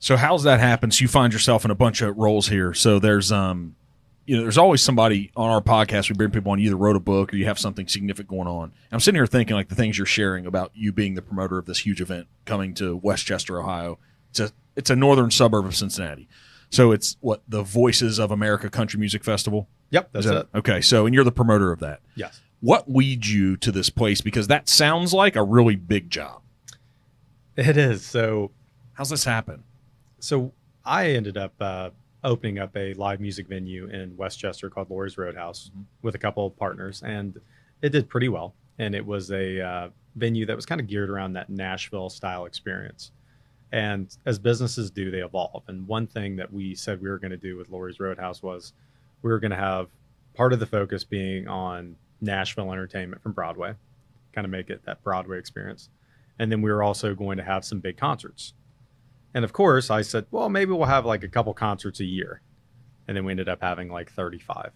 So how's that happen? So you find yourself in a bunch of roles here. So there's there's always somebody on our podcast. We bring people on. You either wrote a book or you have something significant going on. And I'm sitting here thinking like the things you're sharing about you being the promoter of this huge event coming to Westchester, Ohio. It's a northern suburb of Cincinnati. So it's what, the Voices of America Country Music Festival? Yep, that's it. Okay, so and you're the promoter of that. Yes. What leads you to this place? Because that sounds like a really big job. It is. So how's this happen? So I ended up opening up a live music venue in Westchester called Lori's Roadhouse with a couple of partners, and it did pretty well. And it was a venue that was kind of geared around that Nashville style experience. And as businesses do, they evolve. And one thing that we said we were going to do with Lori's Roadhouse was we were going to have part of the focus being on Nashville entertainment from Broadway, kind of make it that Broadway experience. And then we were also going to have some big concerts. And of course, I said, well, maybe we'll have like a couple concerts a year. And then we ended up having like 35.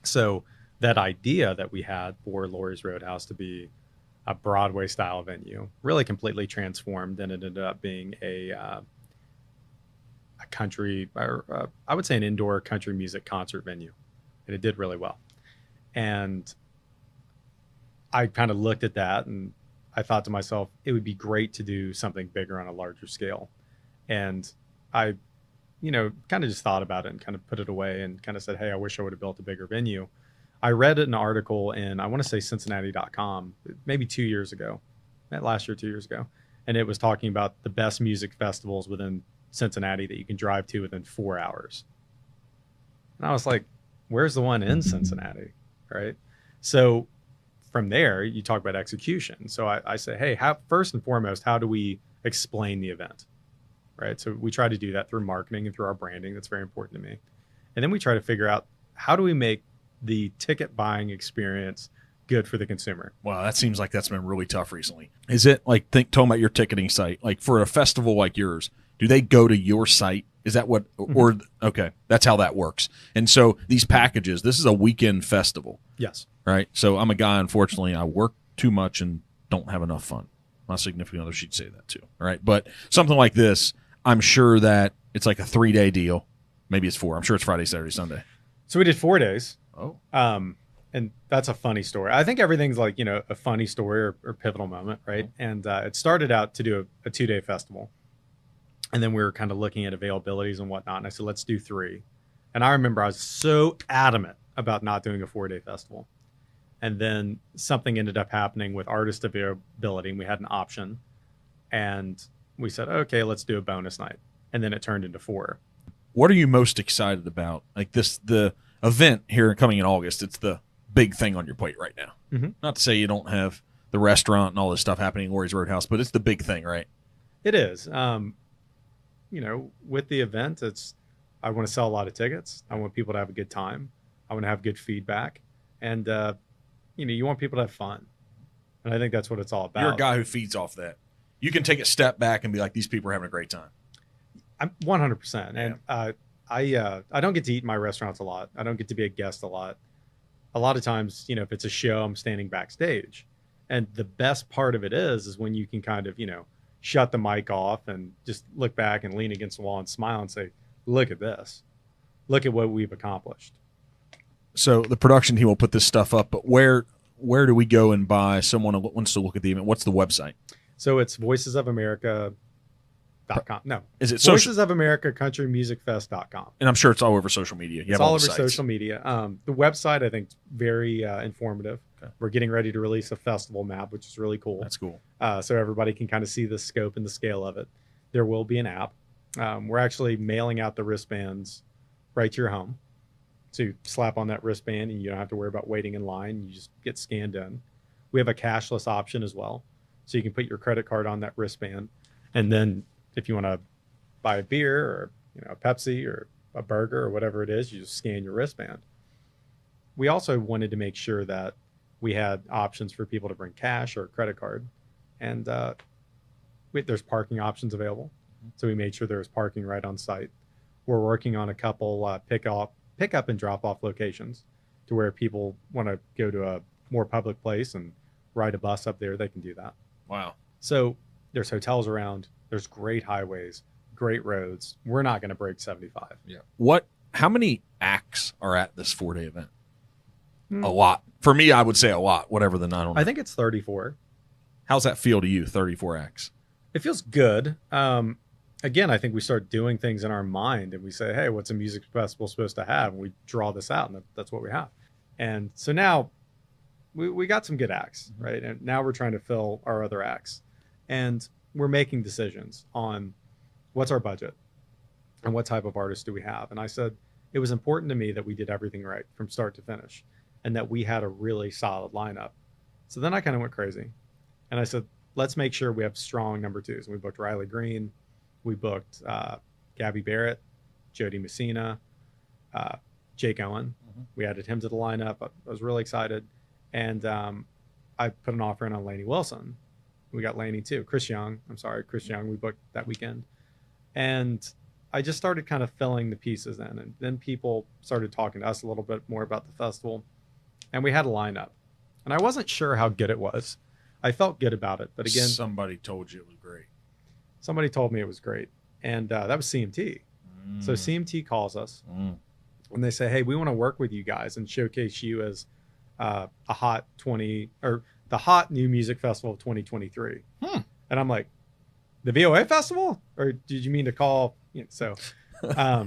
So that idea that we had for Lori's Roadhouse to be a Broadway style venue really completely transformed, and it ended up being a country, or I would say an indoor country music concert venue. And it did really well. And I kind of looked at that and I thought to myself, it would be great to do something bigger on a larger scale. And I, kind of just thought about it and kind of put it away and kind of said, hey, I wish I would have built a bigger venue. I read an article in, I want to say Cincinnati.com, maybe 2 years ago, last year, 2 years ago. And it was talking about the best music festivals within Cincinnati that you can drive to within 4 hours. And I was like, where's the one in Cincinnati? Right. So from there, you talk about execution. So I say, hey, first and foremost, how do we explain the event? Right. So we try to do that through marketing and through our branding. That's very important to me. And then we try to figure out, how do we make the ticket buying experience good for the consumer? Wow, that seems like that's been really tough recently. Is it like, talking about your ticketing site, like for a festival like yours, do they go to your site? Is that what, or, okay, that's how that works. And so these packages, this is a weekend festival. Yes. Right. So I'm a guy, unfortunately, I work too much and don't have enough fun. My significant other, she'd say that too. All right. But something like this, I'm sure that it's like a 3-day deal. Maybe it's 4. I'm sure it's Friday, Saturday, Sunday. So we did 4 days. Oh. And that's a funny story. I think everything's like, a funny story or pivotal moment, right? And it started out to do a 2-day festival. And then we were kind of looking at availabilities and whatnot. And I said, let's do 3. And I remember I was so adamant about not doing a 4-day festival. And then something ended up happening with artist availability, and we had an option. And we said, okay, let's do a bonus night. And then it turned into 4. What are you most excited about? Like the event here coming in August, it's the big thing on your plate right now. Mm-hmm. Not to say you don't have the restaurant and all this stuff happening in Lori's Roadhouse, but it's the big thing, right? It is. With the event, I want to sell a lot of tickets. I want people to have a good time. I want to have good feedback. And, you want people to have fun. And I think that's what it's all about. You're a guy who feeds off that. You can take a step back and be like, these people are having a great time. I'm 100%. And I don't get to eat in my restaurants a lot. I don't get to be a guest a lot. A lot of times, if it's a show, I'm standing backstage. And the best part of it is when you can kind of, shut the mic off and just look back and lean against the wall and smile and say, look at this. Look at what we've accomplished. So the production team will put this stuff up, but where do we go and buy someone who wants to look at the event? What's the website? So it's voicesofamerica.com. No. Is it Voices of America CountryMusicFest.com. And I'm sure it's all over social media. It's all over social media. The website, I think, is very informative. Okay. We're getting ready to release a festival map, which is really cool. That's cool. So everybody can kind of see the scope and the scale of it. There will be an app. We're actually mailing out the wristbands right to your home. So you slap on that wristband and you don't have to worry about waiting in line. You just get scanned in. We have a cashless option as well. So you can put your credit card on that wristband. And then if you want to buy a beer or a Pepsi or a burger or whatever it is, you just scan your wristband. We also wanted to make sure that we had options for people to bring cash or a credit card. And there's parking options available. So we made sure there was parking right on site. We're working on a couple pick up and drop off locations to where people want to go to a more public place and ride a bus up there. They can do that. Wow. So there's hotels around. There's great highways, great roads. We're not going to break 75. Yeah. How many acts are at this 4-day event? Hmm. A lot. For me, I would say a lot, whatever the number. I think it's 34. How's that feel to you, 34 acts? It feels good. Again, I think we start doing things in our mind and we say, hey, what's a music festival supposed to have? And we draw this out and that's what we have. And so now we got some good acts, right? And now we're trying to fill our other acts. And we're making decisions on what's our budget and what type of artists do we have. And I said, it was important to me that we did everything right from start to finish and that we had a really solid lineup. So then I kind of went crazy. And I said, let's make sure we have strong number twos. And we booked Riley Green. We booked Gabby Barrett, Jody Messina, Jake Owen. We added him to the lineup. I was really excited. And I put an offer in on Lainey Wilson. We got Lainey too. Chris Young, we booked that weekend. And I just started kind of filling the pieces in. And then people started talking to us a little bit more about the festival. And we had a lineup. And I wasn't sure how good it was. I felt good about it. But again, somebody told you it was great. Somebody told me it was great. And that was CMT. So CMT calls us and they say, hey, we want to work with you guys and showcase you as a hot 20 or the hot new music festival of 2023. And I'm like, the VOA festival? Or did you mean to call? So I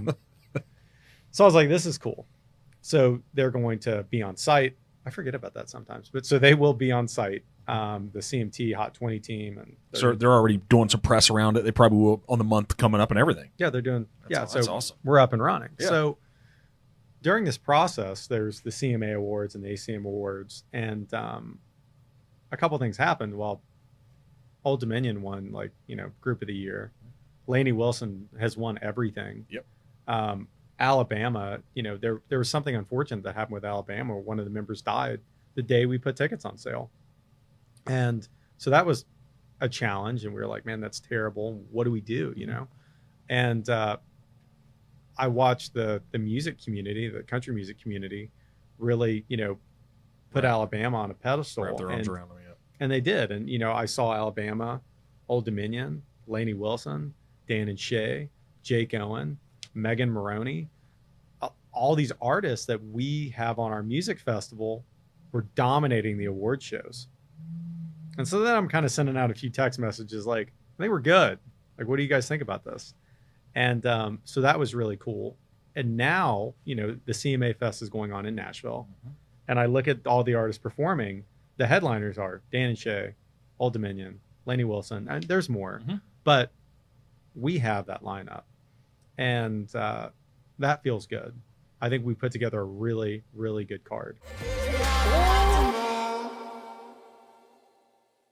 was like, this is cool. So they're going to be on site. I forget about that sometimes, but so they will be on site. The CMT Hot 20 team, and so they're already doing some press around it. They probably will on the month coming up and everything. Yeah, they're doing. That's so awesome. We're up and running. Yeah. So during this process, there's the CMA Awards and the ACM Awards, and a couple things happened. Well, Old Dominion won Group of the Year. Lainey Wilson has won everything. Yep. Alabama, there was something unfortunate that happened with Alabama where one of the members died the day we put tickets on sale. And so that was a challenge. And we were like, man, that's terrible. What do we do? And I watched the music community, the country music community really, put Alabama on a pedestal. Wrap their arms around them, yeah. And they did. And, I saw Alabama, Old Dominion, Lainey Wilson, Dan and Shay, Jake Owen, Megan Maroney, all these artists that we have on our music festival were dominating the award shows. And so then I'm kind of sending out a few text messages like, I think we're good. Like, what do you guys think about this? And so that was really cool. And now, the CMA Fest is going on in Nashville. And I look at all the artists performing. The headliners are Dan and Shay, Old Dominion, Lainey Wilson, and there's more. But we have that lineup. And that feels good. I think we put together a really, really good card.